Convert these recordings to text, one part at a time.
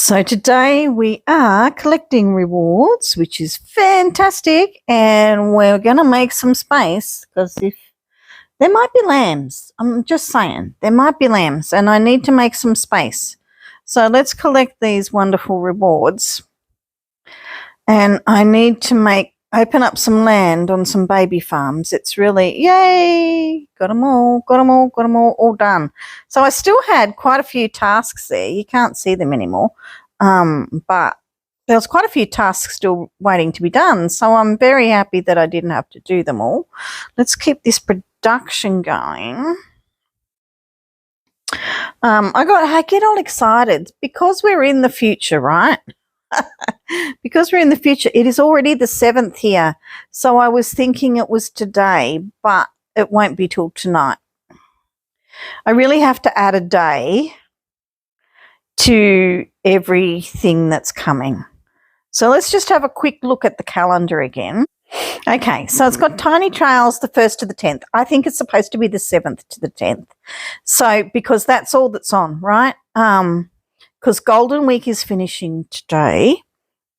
So today we are collecting rewards, which is fantastic, and we're going to make some space because if there might be lambs, I'm just saying, there might be lambs and I need to make some space. So let's collect these wonderful rewards, and I need to open up some land on some baby farms. It's really, yay, got them all done. So I still had quite a few tasks there. You can't see them anymore, but there was quite a few tasks still waiting to be done. So I'm very happy that I didn't have to do them all. Let's keep this production going. I get all excited because we're in the future, right? Because we're in the future, it is already the 7th here. So I was thinking it was today, but it won't be till tonight. I really have to add a day to everything that's coming. So let's just have a quick look at the calendar again. Okay, so it's got Tiny Trails the 1st to the 10th. I think it's supposed to be the 7th to the 10th. So because that's all that's on, right? Because Golden Week is finishing today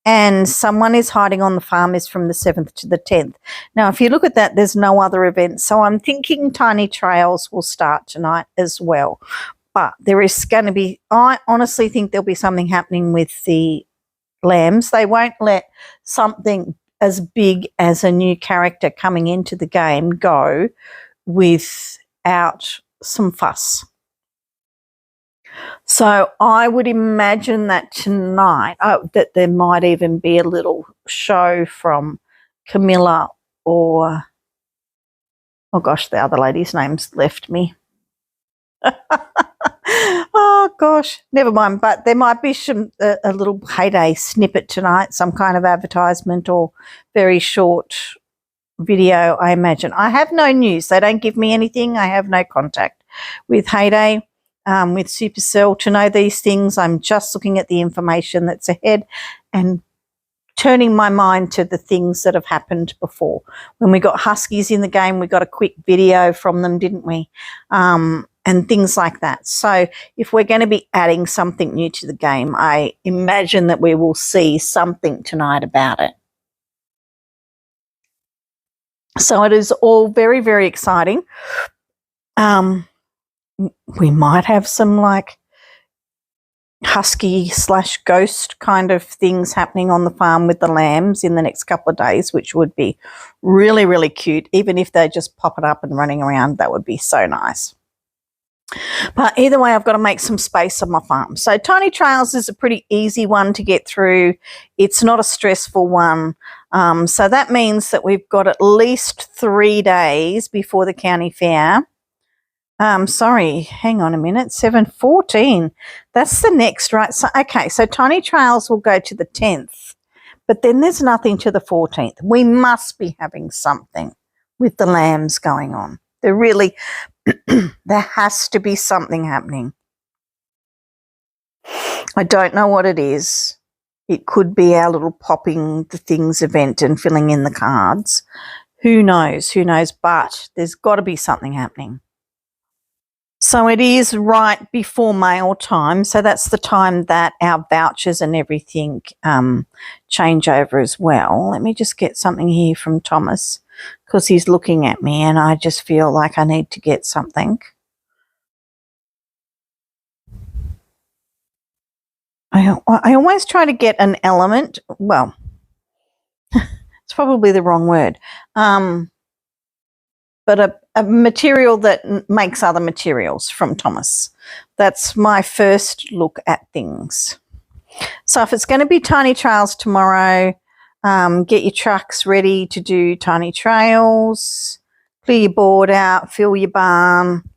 and Someone is Hiding on the Farm is from the 7th to the 10th. Now, if you look at that, there's no other events. So I'm thinking Tiny Trails will start tonight as well. But there is going to be, I honestly think there'll be something happening with the lambs. They won't let something as big as a new character coming into the game go without some fuss. So I would imagine that tonight, that there might even be a little show from Camilla or, oh gosh, the other lady's name's left me. Oh gosh, never mind. But there might be a little Heyday snippet tonight, some kind of advertisement or very short video, I imagine. I have no news. They don't give me anything. I have no contact with Heyday. With Supercell to know these things. I'm just looking at the information that's ahead and turning my mind to the things that have happened before. When we got Huskies in the game, we got a quick video from them, didn't we? And things like that. So if we're going to be adding something new to the game, I imagine that we will see something tonight about it. So it is all very, very exciting. We might have some like husky / ghost kind of things happening on the farm with the lambs in the next couple of days, which would be really, really cute. Even if they're just popping up and running around, that would be so nice. But either way, I've got to make some space on my farm. So Tiny Trails is a pretty easy one to get through. It's not a stressful one. So that means that we've got at least 3 days before the county fair. Sorry, hang on a minute, 7/14. That's the next, right? So, okay, so Tiny Trails will go to the 10th, but then there's nothing to the 14th. We must be having something with the lambs going on. There really, there has to be something happening. I don't know what it is. It could be our little popping the things event and filling in the cards. Who knows? Who knows? But there's got to be something happening. So it is right before mail time. So that's the time that our vouchers and everything change over as well. Let me just get something here from Thomas because he's looking at me and I just feel like I need to get something. I always try to get an element. Well, it's probably the wrong word. But a material that makes other materials from Thomas. That's my first look at things. So if it's going to be Tiny Trails tomorrow, get your trucks ready to do Tiny Trails, clear your board out, fill your barn,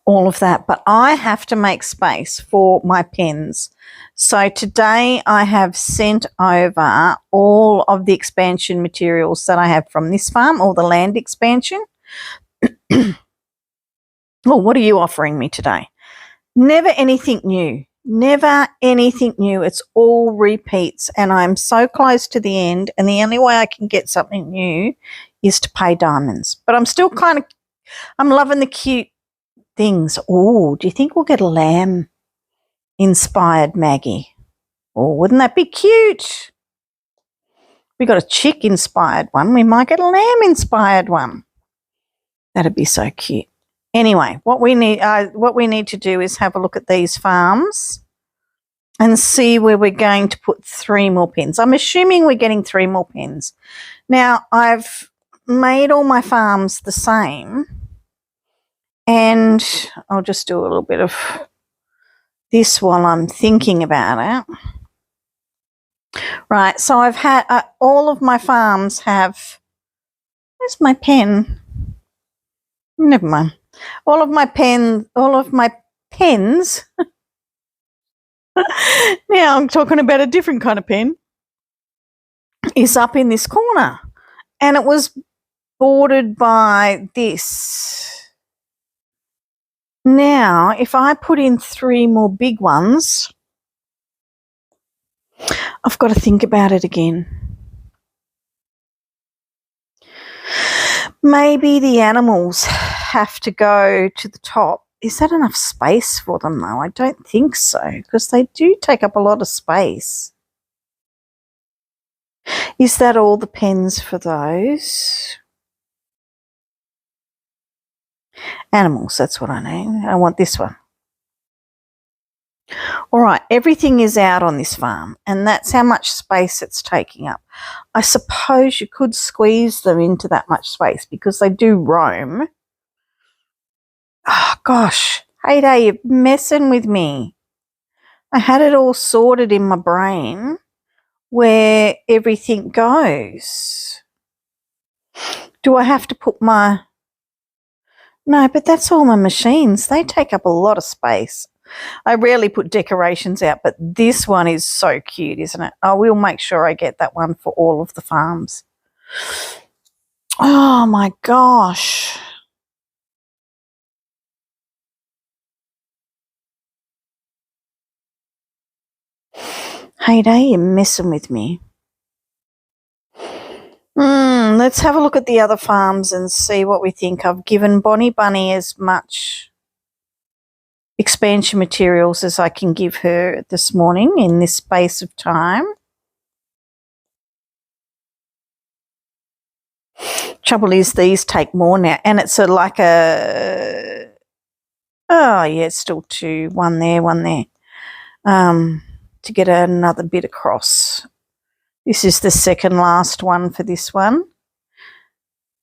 all of that. But I have to make space for my pens. So today I have sent over all of the expansion materials that I have from this farm, all the land expansion. Oh, what are you offering me today? Never anything new. Never anything new. It's all repeats and I'm so close to the end and the only way I can get something new is to pay diamonds. But I'm still I'm loving the cute things. Oh, do you think we'll get a lamb inspired Maggie. Oh, wouldn't that be cute? We got a chick inspired one. We might get a lamb inspired one. That'd be so cute. Anyway, what we need to do is have a look at these farms and see where we're going to put 3 more pins. I'm assuming we're getting 3 more pins. Now, I've made all my farms the same, and I'll just do a little bit of this while I'm thinking about it. Right, so I've had all of my farms have, where's my pen? Never mind. All of my pens now I'm talking about a different kind of pen, is up in this corner, and it was bordered by this. Now, if I put in 3 more big ones, I've got to think about it again. Maybe the animals have to go to the top. Is that enough space for them though? I don't think so, because they do take up a lot of space. Is that all the pens for those? Animals, that's what I need. I want this one. All right, everything is out on this farm, and that's how much space it's taking up. I suppose you could squeeze them into that much space because they do roam. Oh, gosh. Hey, there, you're messing with me. I had it all sorted in my brain where everything goes. Do I have to put my... No, but that's all my machines. They take up a lot of space. I rarely put decorations out, but this one is so cute, isn't it? I will make sure I get that one for all of the farms. Oh, my gosh. Hey, you're messing with me. Let's have a look at the other farms and see what we think. I've given Bonnie Bunny as much expansion materials as I can give her this morning in this space of time. Trouble is, these take more now, and it's like a... Oh, yeah, it's still 2. 1 there, 1 there. To get another bit across. This is the second last one for this one.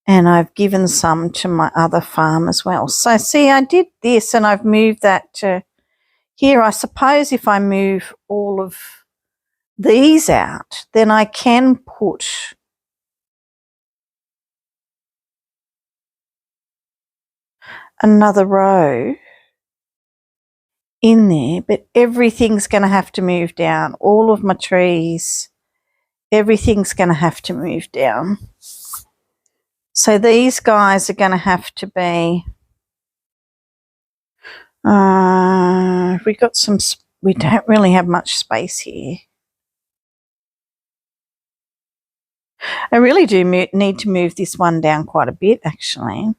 And I've given some to my other farm as well. So, see, I did this and I've moved that to here. I suppose if I move all of these out, then I can put another row in there, but everything's going to have to move down. All of my trees, everything's going to have to move down. So these guys are going to have to be, we got some, we don't really have much space here. I really do need to move this one down quite a bit, actually.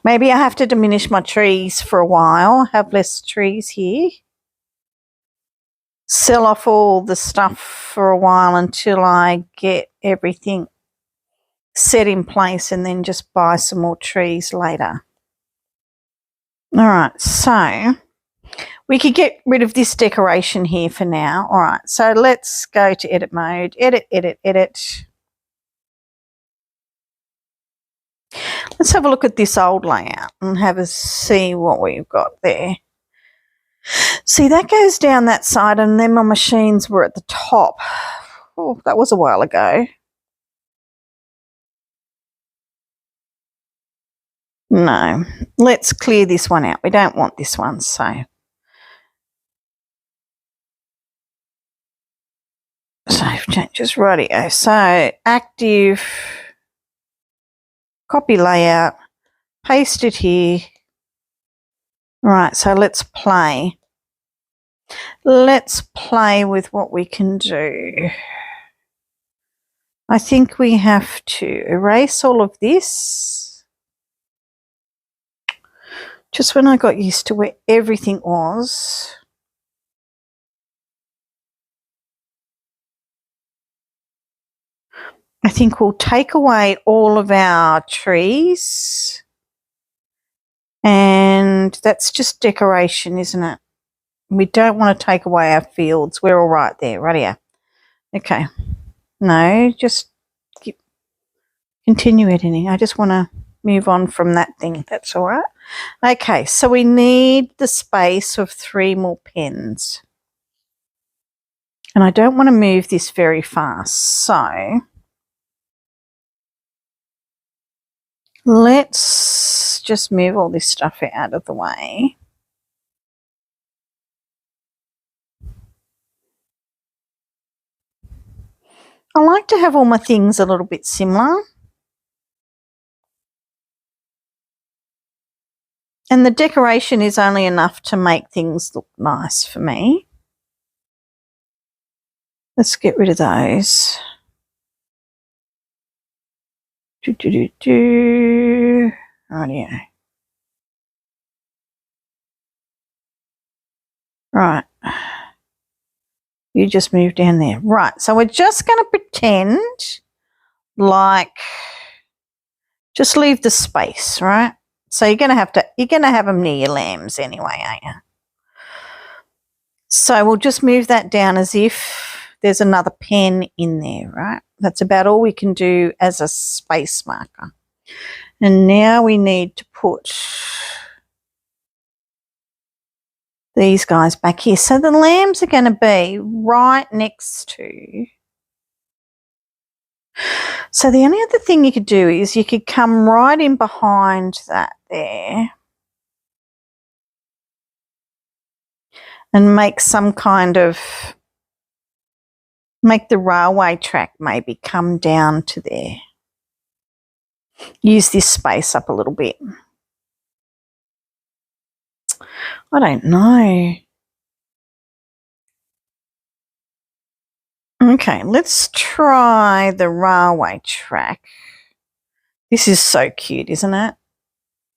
Maybe I have to diminish my trees for a while, have less trees here. Sell off all the stuff for a while until I get everything set in place, and then just buy some more trees later. All right, so we could get rid of this decoration here for now. All right, so let's go to edit mode. Edit, edit, edit. Let's have a look at this old layout and have a see what we've got there. See, that goes down that side, and then my machines were at the top. Oh, that was a while ago. No, let's clear this one out. We don't want this one, so. Save changes, rightio. So, active, copy layout, paste it here. Right, so let's play. Let's play with what we can do. I think we have to erase all of this. Just when I got used to where everything was. I think we'll take away all of our trees. And that's just decoration, isn't it? We don't want to take away our fields. We're all right there. Right here. Okay. No, just continue editing. I just want to move on from that thing. That's all right. Okay, so we need the space of 3 more pens. And I don't want to move this very fast. So let's just move all this stuff out of the way. I like to have all my things a little bit similar. And the decoration is only enough to make things look nice for me. Let's get rid of those. Rightio. Right. You just move down there. Right. So we're just going to pretend like just leave the space, right? So you're going to have them near your lambs anyway, aren't you? So we'll just move that down as if there's another pen in there, right? That's about all we can do as a space marker. And now we need to put these guys back here. So the lambs are going to be right next to. So the only other thing you could do is you could come right in behind that there and make some kind of, make the railway track maybe come down to there. Use this space up a little bit. I don't know. Okay, let's try the railway track. This is so cute, isn't it?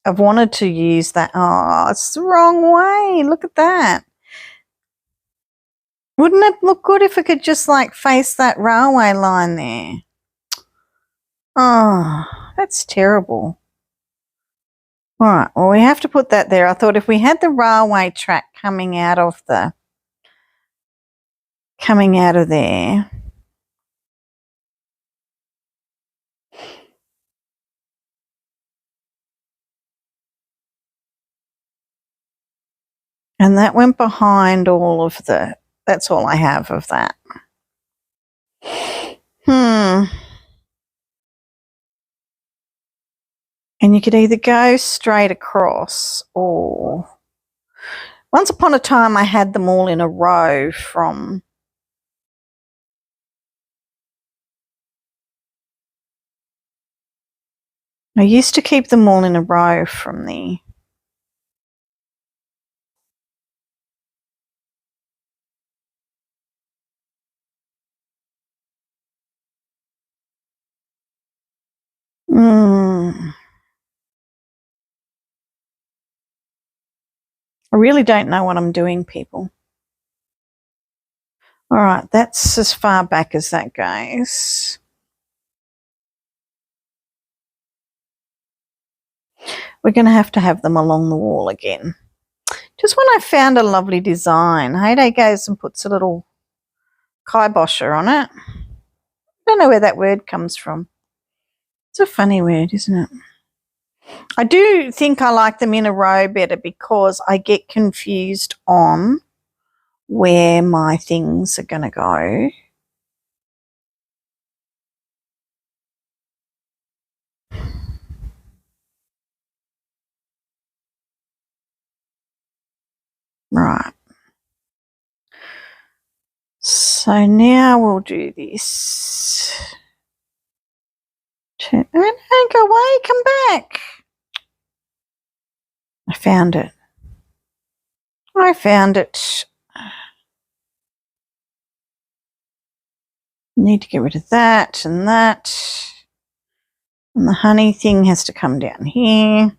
I've wanted to use that. Oh, it's the wrong way. Look at that. Wouldn't it look good if it could just like face that railway line there? Oh, that's terrible. All right, well, we have to put that there. I thought if we had the railway track coming out of there. And that went behind all of the, that's all I have of that. And you could either go straight across or, once upon a time I had them all in a row from, I used to keep them all in a row from the, I really don't know what I'm doing, people. All right, that's as far back as that goes. We're going to have them along the wall again. Just when I found a lovely design, Heyday goes and puts a little kibosher on it. I don't know where that word comes from. It's a funny word, isn't it? I do think I like them in a row better because I get confused on where my things are going to go. Right. So now we'll do this. Turn, oh, go away, come back. I found it. Need to get rid of that and that. And the honey thing has to come down here.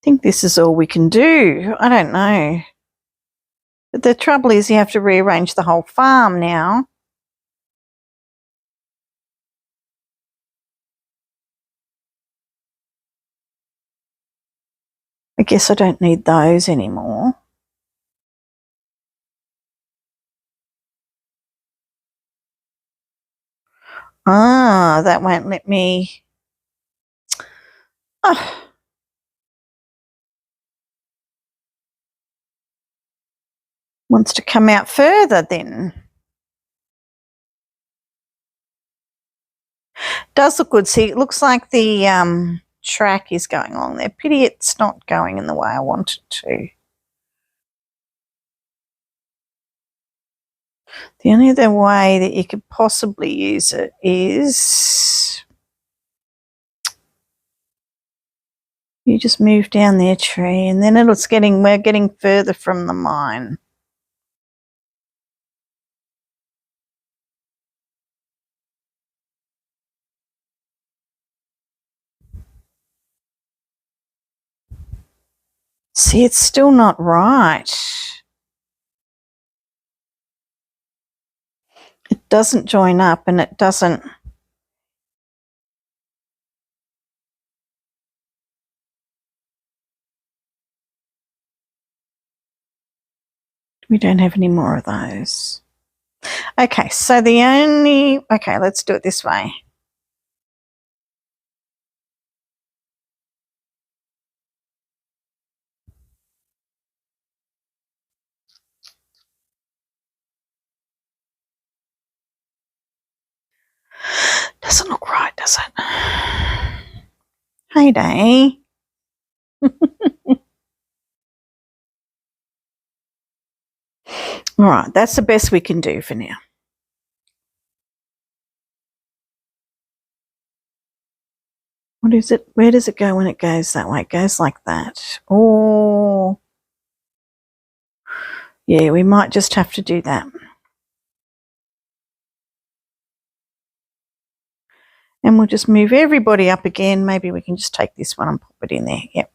think this is all we can do. I don't know. But the trouble is you have to rearrange the whole farm now. I guess I don't need those anymore. Ah, that won't let me. Oh. Wants to come out further then. Does look good. See, it looks like the track is going along there. Pity it's not going in the way I want it to. The only other way that you could possibly use it is you just move down their tree and then we're getting further from the mine. See, it's still not right. It doesn't join up and it doesn't. We don't have any more of those. Okay, so okay, let's do it this way. Doesn't look right, does it? Heyday. All right, that's the best we can do for now. What is it? Where does it go when it goes that way? It goes like that. Oh, yeah, we might just have to do that. And we'll just move everybody up again. Maybe we can just take this one and pop it in there. Yep.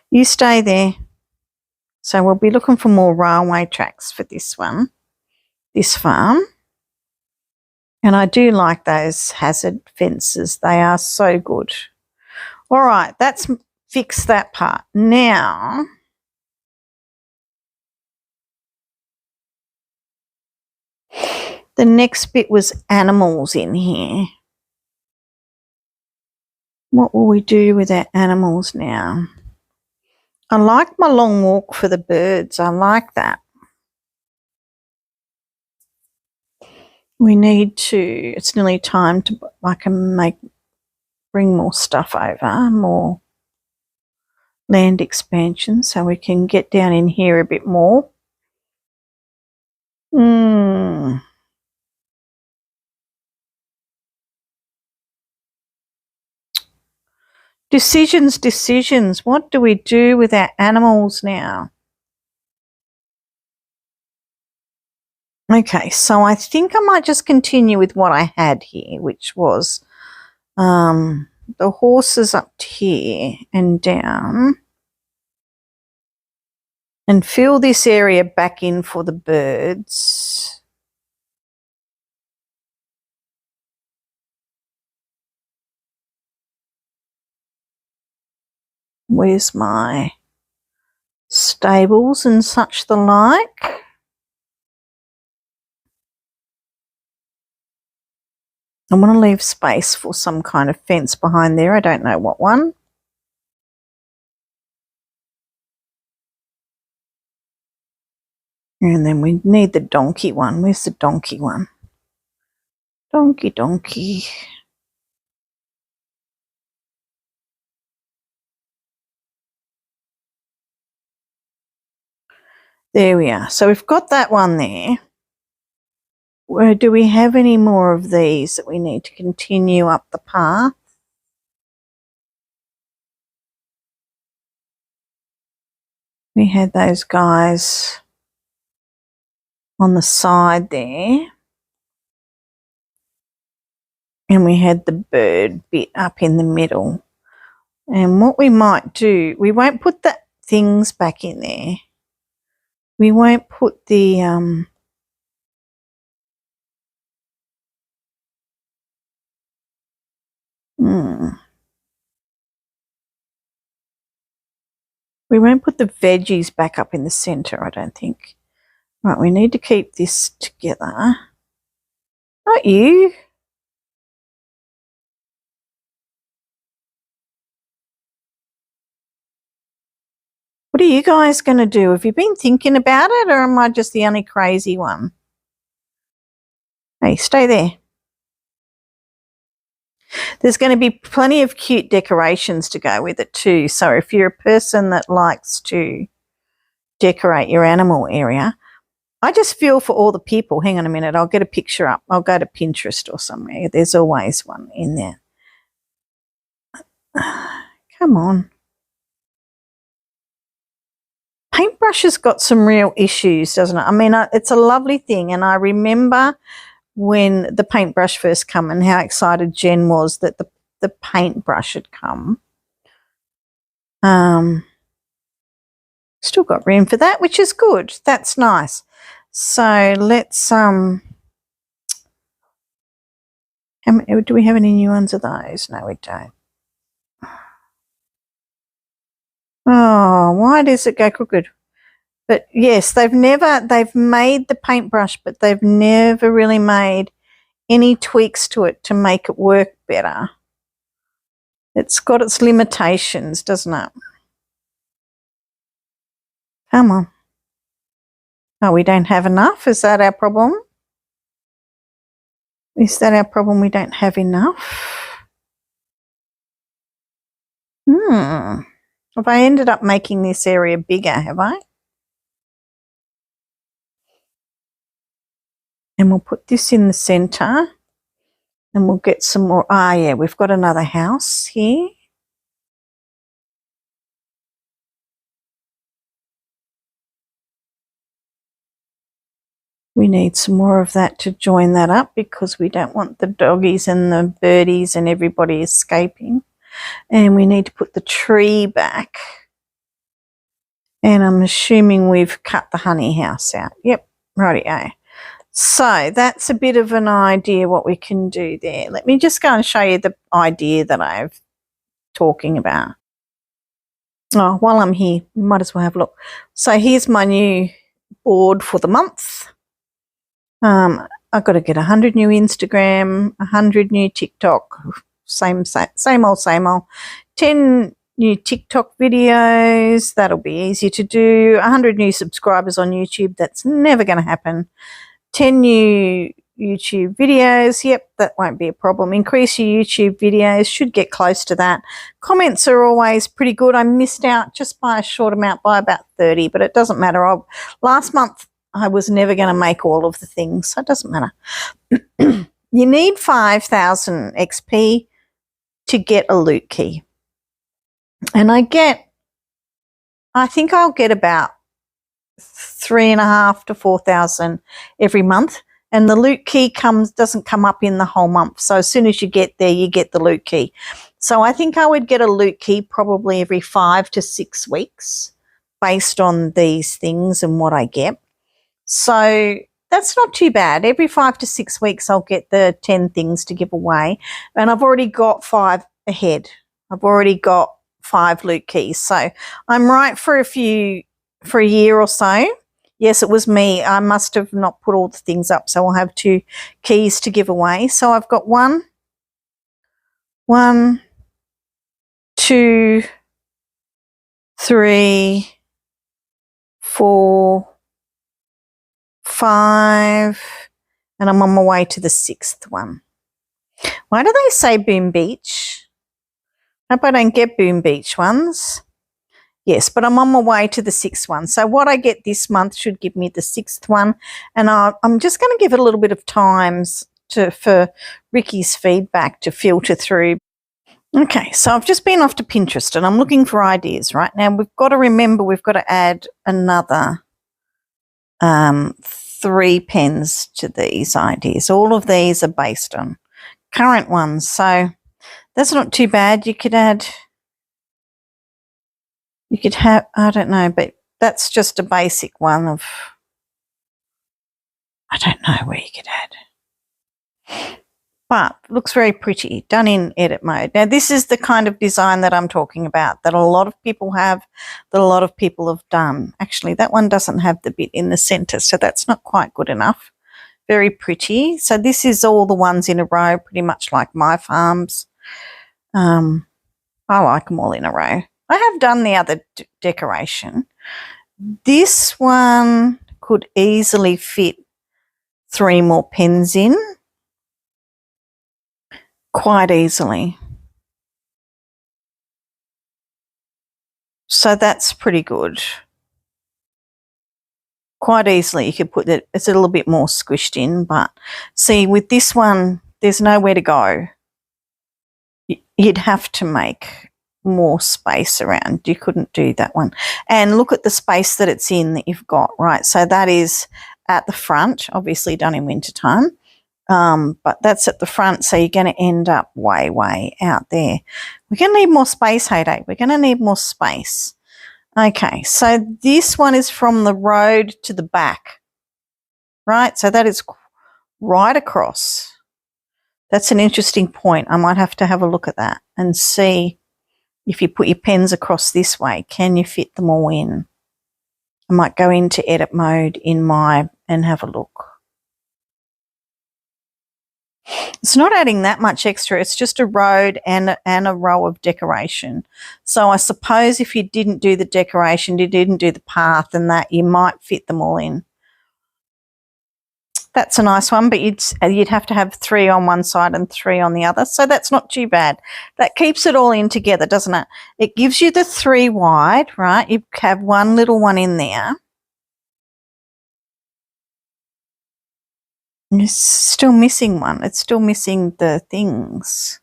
You stay there. So we'll be looking for more railway tracks for this one, this farm. And I do like those hazard fences. They are so good. All right, that's fixed that part. Now, the next bit was animals in here. What will we do with our animals now? I like my long walk for the birds. I like that. We need to, it's nearly time to, I can bring more stuff over, more land expansion so we can get down in here a bit more. Decisions. What do we do with our animals now? Okay, so I think I might just continue with what I had here, which was the horses up here and down, and fill this area back in for the birds. Where's my stables and such the like? I want to leave space for some kind of fence behind there. I don't know what one. And then we need the donkey one. Where's the donkey one? Donkey. There we are. So we've got that one there. Where do we have any more of these that we need to continue up the path? We had those guys on the side there. And we had the bird bit up in the middle. And what we might do, we won't put the things back in there. We won't put the we won't put the veggies back up in the centre, I don't think. Right, we need to keep this together. Not you. What are you guys going to do? Have you been thinking about it, or am I just the only crazy one? Hey, stay there. There's going to be plenty of cute decorations to go with it too. So if you're a person that likes to decorate your animal area, I just feel for all the people. Hang on a minute, I'll get a picture up. I'll go to Pinterest or somewhere. There's always one in there. Come on. Paintbrush has got some real issues, doesn't it? I mean, it's a lovely thing, and I remember when the paintbrush first come and how excited Jen was that the paintbrush had come. Still got room for that, which is good. That's nice. So let's do we have any new ones of those? No, we don't. Oh, why does it go crooked? But yes, they've made the paintbrush, but they've never really made any tweaks to it to make it work better. It's got its limitations, doesn't it? Come on. Oh, we don't have enough? Is that our problem? Is that our problem? We don't have enough? Have I ended up making this area bigger, have I? And we'll put this in the centre and we'll get some more. Ah, yeah, we've got another house here. We need some more of that to join that up because we don't want the doggies and the birdies and everybody escaping. And we need to put the tree back. And I'm assuming we've cut the honey house out. Yep, rightio. So that's a bit of an idea what we can do there. Let me just go and show you the idea that I'm talking about. Oh, while I'm here, we might as well have a look. So here's my new board for the month. I've got to get 100 new Instagram, 100 new TikTok, same old. 10 new TikTok videos, that'll be easy to do. 100 new subscribers on YouTube, that's never going to happen. 10 new YouTube videos, yep, that won't be a problem. Increase your YouTube videos, should get close to that. Comments are always pretty good. I missed out just by a short amount, by about 30, but it doesn't matter. Last month I was never going to make all of the things, so it doesn't matter. You need 5,000 XP to get a loot key. And I think I'll get about 3,500 to 4,000 every month. And the loot key doesn't come up in the whole month. So as soon as you get there, you get the loot key. So I think I would get a loot key probably every 5 to 6 weeks based on these things and what I get. So that's not too bad. Every 5 to 6 weeks, I'll get the 10 things to give away. And I've already got 5 ahead. I've already got 5 loot keys. So I'm right for a year or so. Yes, it was me. I must have not put all the things up. So I'll have 2 keys to give away. So I've got 1, 2, 3, 4, 5, and I'm on my way to the 6th one. Why do they say Boom Beach? I hope I don't get Boom Beach ones. Yes, but I'm on my way to the 6th one. So what I get this month should give me the 6th one. And I'm just going to give it a little bit of time for Ricky's feedback to filter through. Okay, so I've just been off to Pinterest and I'm looking for ideas right now. We've got to remember we've got to add another 3 pens to these ideas. All of these are based on current ones. So that's not too bad. You could add You could have, I don't know, but that's just a basic one of, I don't know where you could add. But looks very pretty, done in edit mode. Now, this is the kind of design that I'm talking about, that a lot of people have, that a lot of people have done. Actually, that one doesn't have the bit in the center, so that's not quite good enough. Very pretty. So this is all the ones in a row, pretty much like my farms. I like them all in a row. I have done the other decoration. This one could easily fit 3 more pens in. Quite easily. So that's pretty good. Quite easily you could put it, it's a little bit more squished in, but see with this one, there's nowhere to go. You'd have to make more space around. You couldn't do that one. And look at the space that it's in that you've got, right? So that is at the front, obviously done in wintertime. But that's at the front, so you're going to end up way, way out there. We're going to need more space, Heyday. We're going to need more space. Okay, so this one is from the road to the back, right? So that is right across. That's an interesting point. I might have to have a look at that and see if you put your pens across this way, can you fit them all in? I might go into edit mode in my and have a look. It's not adding that much extra. It's just a road and a row of decoration. So I suppose if you didn't do the decoration, you didn't do the path and that, you might fit them all in. That's a nice one, but you'd have to have 3 on one side and 3 on the other. So that's not too bad. That keeps it all in together, doesn't it? It gives you the 3 wide, right? You have one little one in there. It's still missing one. It's still missing the things.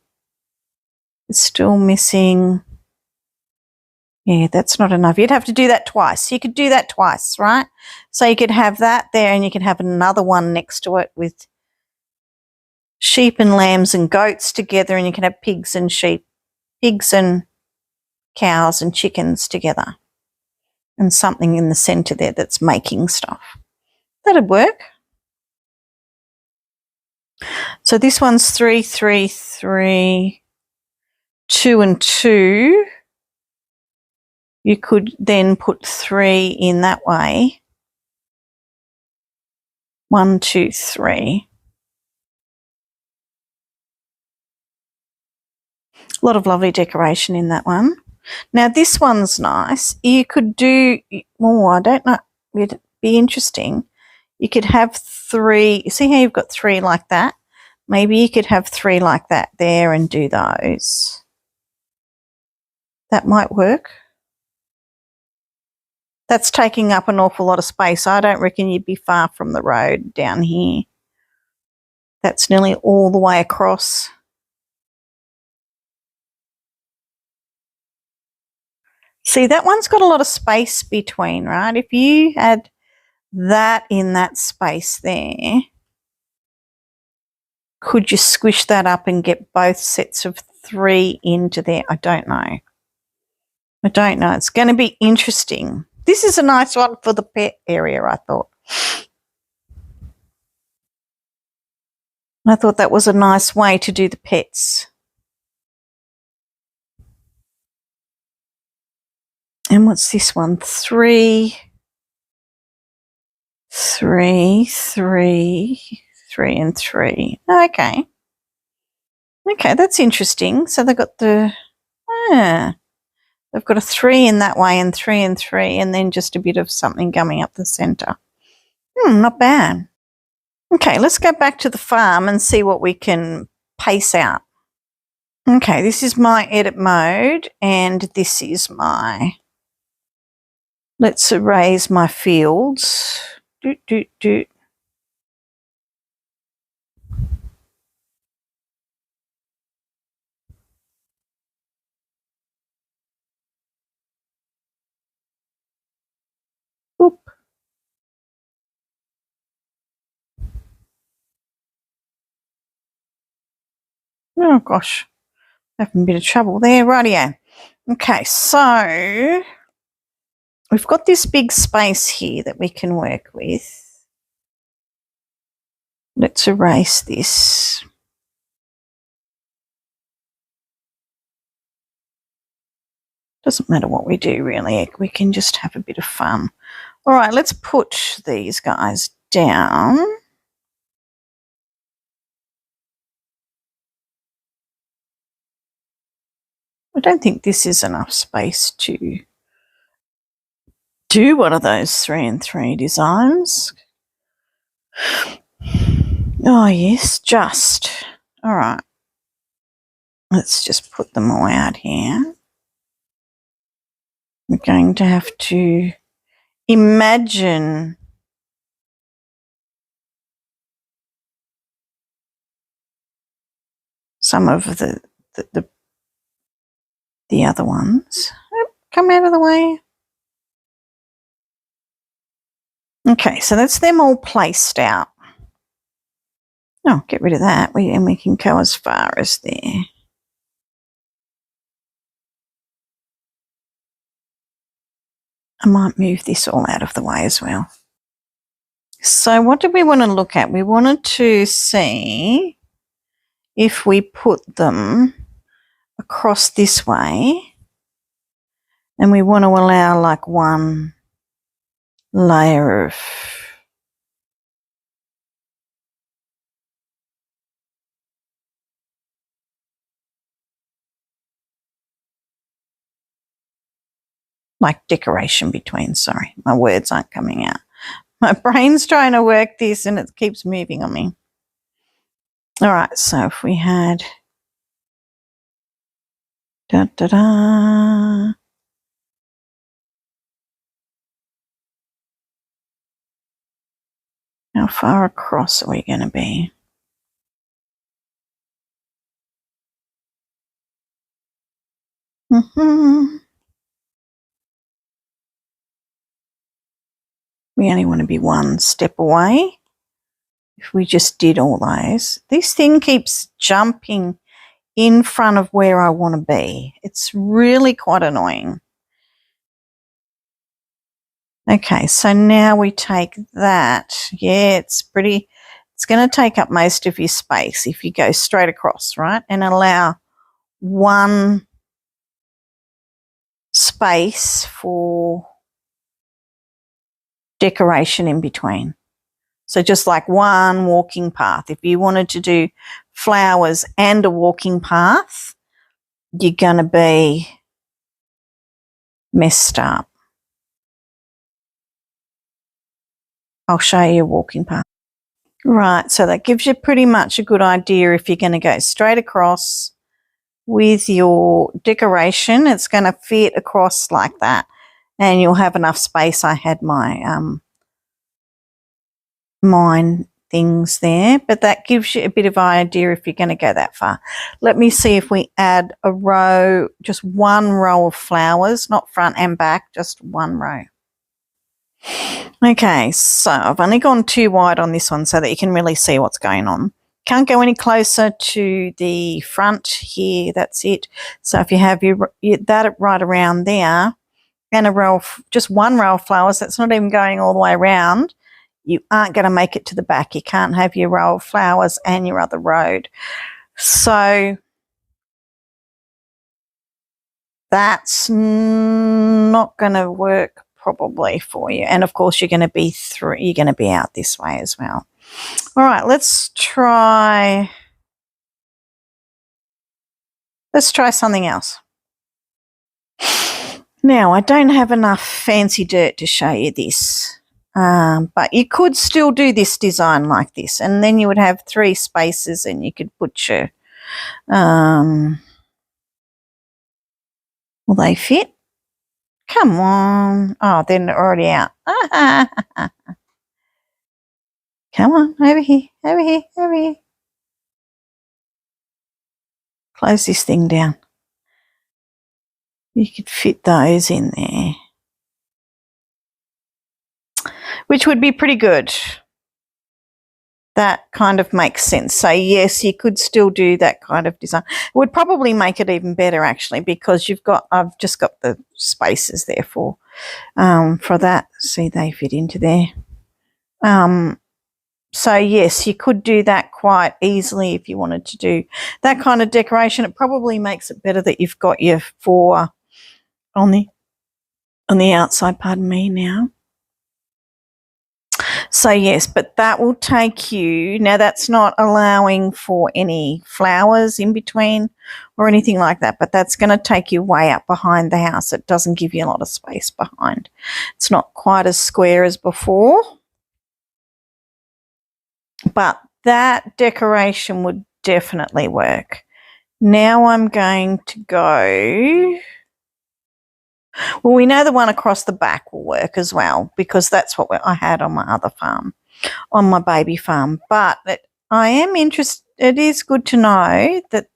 It's still missing. Yeah, that's not enough. You'd have to do that twice. You could do that twice, right? So you could have that there and you could have another one next to it with sheep and lambs and goats together, and you can have pigs and sheep, pigs and cows and chickens together, and something in the center there that's making stuff. That'd work. So this one's 3, 3, 3, 2 and 2. You could then put 3 in that way. 1, 2, 3. A lot of lovely decoration in that one. Now this one's nice. You could do more. I don't know. It'd be interesting. You could have 3. See how you've got 3 like that? Maybe you could have 3 like that there and do those. That might work. That's taking up an awful lot of space. I don't reckon you'd be far from the road down here. That's nearly all the way across. See, that one's got a lot of space between, right? If you had that in that space there, could you squish that up and get both sets of 3 into there? I don't know. I don't know. It's going to be interesting. This is a nice one for the pet area, I thought. I thought that was a nice way to do the pets. And what's this one? 3, 3, 3, 3 and 3. Okay. Okay, that's interesting. So they've got the, they've got a 3 in that way and 3 and 3 and then just a bit of something coming up the center. Not bad. Okay, let's go back to the farm and see what we can pace out. Okay, this is my edit mode and this is my, let's erase my fields. Doot, doot, doot. Oop. Oh gosh, having a bit of trouble there. Rightio. Okay, so we've got this big space here that we can work with. Let's erase this. Doesn't matter what we do really, we can just have a bit of fun. All right, let's put these guys down. I don't think this is enough space to do one of those 3 and 3 designs. Oh yes, just. All right. Let's just put them all out here. We're going to have to imagine some of the other ones. Come out of the way. Okay, so that's them all placed out. Oh, get rid of that. And we can go as far as there. I might move this all out of the way as well. So what do we want to look at? We wanted to see if we put them across this way, and we want to allow like one layer of like decoration between. Sorry, my words aren't coming out. My brain's trying to work this and it keeps moving on me. All right, so if we had how far across are we going to be? We only want to be one step away. If we just did all those, this thing keeps jumping in front of where I want to be. It's really quite annoying. Okay, so now we take that. Yeah, it's going to take up most of your space if you go straight across, right? And allow one space for decoration in between. So just like one walking path. If you wanted to do flowers and a walking path, you're going to be messed up. I'll show you a walking path. Right, so that gives you pretty much a good idea if you're going to go straight across with your decoration. It's going to fit across like that and you'll have enough space. I had my mine things there, but that gives you a bit of idea if you're going to go that far. Let me see if we add a row, just one row of flowers, not front and back, just one row. Okay, so I've only gone too wide on this one so that you can really see what's going on. Can't go any closer to the front here, that's it. So if you have that right around there and a row of, just one row of flowers, that's not even going all the way around, you aren't going to make it to the back. You can't have your row of flowers and your other road. So that's not going to work probably for you. And of course you're going to be out this way as well. All right, let's try something else. Now, I don't have enough fancy dirt to show you this. But you could still do this design like this, and then you would have 3 spaces and you could put your will they fit? Come on. Oh, they're already out. Come on, over here, over here, over here. Close this thing down. You could fit those in there, which would be pretty good. That kind of makes sense. So yes, you could still do that kind of design. It would probably make it even better actually, because I've just got the spaces there for that. See, they fit into there. So yes, you could do that quite easily if you wanted to do that kind of decoration. It probably makes it better that you've got your 4 on the outside, pardon me now. So yes, but that will take you, now that's not allowing for any flowers in between or anything like that, but that's going to take you way up behind the house. It doesn't give you a lot of space behind. It's not quite as square as before, but that decoration would definitely work. Now I'm going to go, well, we know the one across the back will work as well, because that's what I had on my other farm, on my baby farm. But I am interested, it is good to know that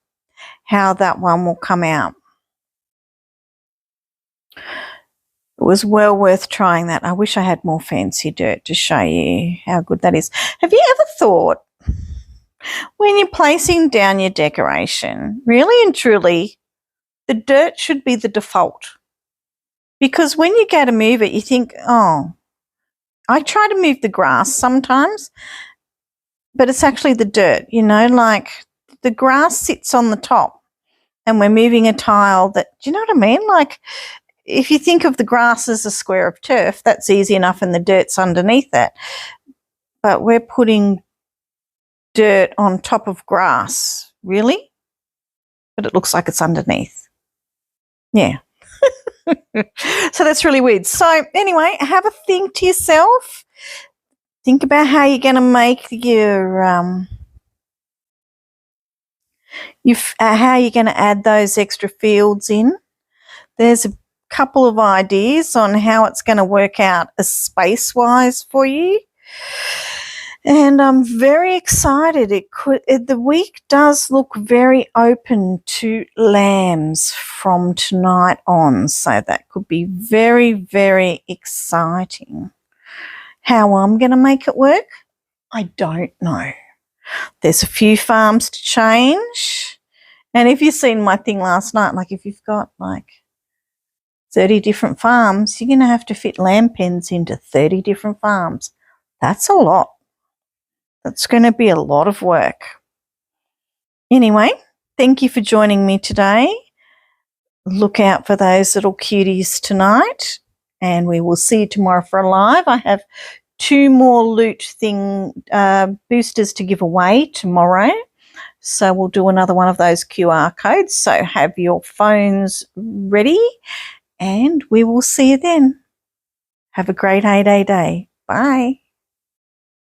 how that one will come out. It was well worth trying that. I wish I had more fancy dirt to show you how good that is. Have you ever thought, when you're placing down your decoration, really and truly, the dirt should be the default? Because when you go to move it, you think, oh, I try to move the grass sometimes, but it's actually the dirt, you know, like the grass sits on the top and we're moving a tile that, do you know what I mean? Like if you think of the grass as a square of turf, that's easy enough and the dirt's underneath it. But we're putting dirt on top of grass, really? But it looks like it's underneath. Yeah. So that's really weird. So anyway, have a think to yourself. Think about how you're going to make your how you're going to add those extra fields in. There's a couple of ideas on how it's going to work out space-wise for you. And I'm very excited. The week does look very open to lambs from tonight on, so that could be very, very exciting. How I'm going to make it work, I don't know. There's a few farms to change. And if you've seen my thing last night, like if you've got like 30 different farms, you're going to have to fit lamb pens into 30 different farms. That's a lot. That's going to be a lot of work. Anyway, thank you for joining me today. Look out for those little cuties tonight, and we will see you tomorrow for a live. I have 2 more loot boosters to give away tomorrow. So we'll do another one of those QR codes. So have your phones ready, and we will see you then. Have a great 8-day day. Bye.